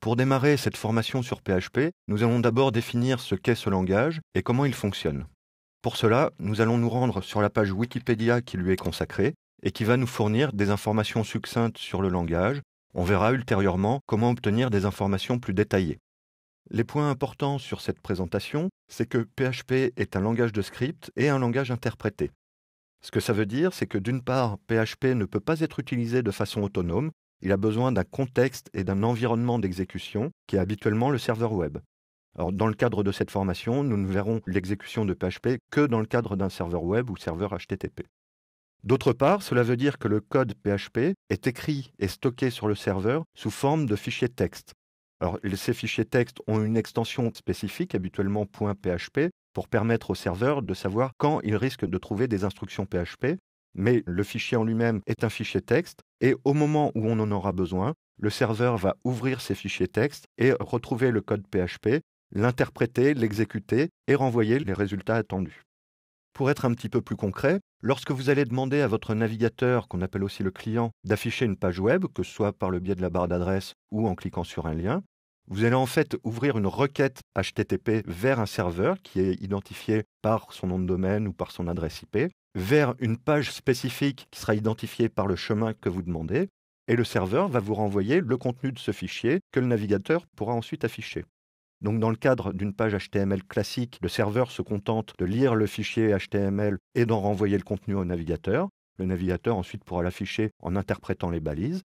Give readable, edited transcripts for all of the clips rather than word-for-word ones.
Pour démarrer cette formation sur PHP, nous allons d'abord définir ce qu'est ce langage et comment il fonctionne. Pour cela, nous allons nous rendre sur la page Wikipédia qui lui est consacrée et qui va nous fournir des informations succinctes sur le langage. On verra ultérieurement comment obtenir des informations plus détaillées. Les points importants sur cette présentation, c'est que PHP est un langage de script et un langage interprété. Ce que ça veut dire, c'est que d'une part, PHP ne peut pas être utilisé de façon autonome, il a besoin d'un contexte et d'un environnement d'exécution qui est habituellement le serveur web. Alors, dans le cadre de cette formation, nous ne verrons l'exécution de PHP que dans le cadre d'un serveur web ou serveur HTTP. D'autre part, cela veut dire que le code PHP est écrit et stocké sur le serveur sous forme de fichiers texte. Alors, ces fichiers texte ont une extension spécifique, habituellement .php, pour permettre au serveur de savoir quand il risque de trouver des instructions PHP, mais le fichier en lui-même est un fichier texte, et au moment où on en aura besoin, le serveur va ouvrir ces fichiers texte et retrouver le code PHP, l'interpréter, l'exécuter et renvoyer les résultats attendus. Pour être un petit peu plus concret, lorsque vous allez demander à votre navigateur, qu'on appelle aussi le client, d'afficher une page web, que ce soit par le biais de la barre d'adresse ou en cliquant sur un lien, vous allez en fait ouvrir une requête HTTP vers un serveur qui est identifié par son nom de domaine ou par son adresse IP, vers une page spécifique qui sera identifiée par le chemin que vous demandez, et le serveur va vous renvoyer le contenu de ce fichier que le navigateur pourra ensuite afficher. Donc dans le cadre d'une page HTML classique, le serveur se contente de lire le fichier HTML et d'en renvoyer le contenu au navigateur. Le navigateur ensuite pourra l'afficher en interprétant les balises.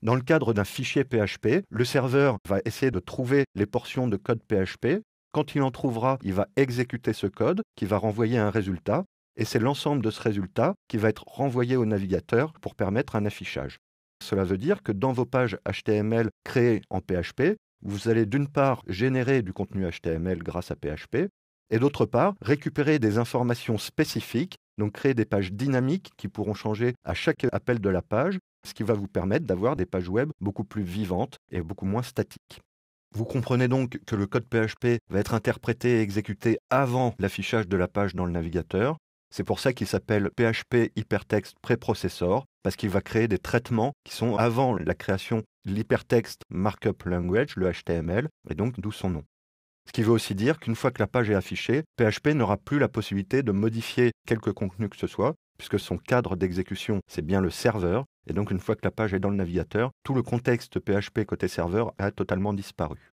Dans le cadre d'un fichier PHP, le serveur va essayer de trouver les portions de code PHP. Quand il en trouvera, il va exécuter ce code qui va renvoyer un résultat. Et c'est l'ensemble de ce résultat qui va être renvoyé au navigateur pour permettre un affichage. Cela veut dire que dans vos pages HTML créées en PHP, vous allez d'une part générer du contenu HTML grâce à PHP, et d'autre part récupérer des informations spécifiques, donc créer des pages dynamiques qui pourront changer à chaque appel de la page, ce qui va vous permettre d'avoir des pages web beaucoup plus vivantes et beaucoup moins statiques. Vous comprenez donc que le code PHP va être interprété et exécuté avant l'affichage de la page dans le navigateur. C'est pour ça qu'il s'appelle PHP Hypertext Preprocessor, parce qu'il va créer des traitements qui sont avant la création de l'Hypertext Markup Language, le HTML, et donc d'où son nom. Ce qui veut aussi dire qu'une fois que la page est affichée, PHP n'aura plus la possibilité de modifier quelque contenu que ce soit, puisque son cadre d'exécution, c'est bien le serveur, et donc une fois que la page est dans le navigateur, tout le contexte PHP côté serveur a totalement disparu.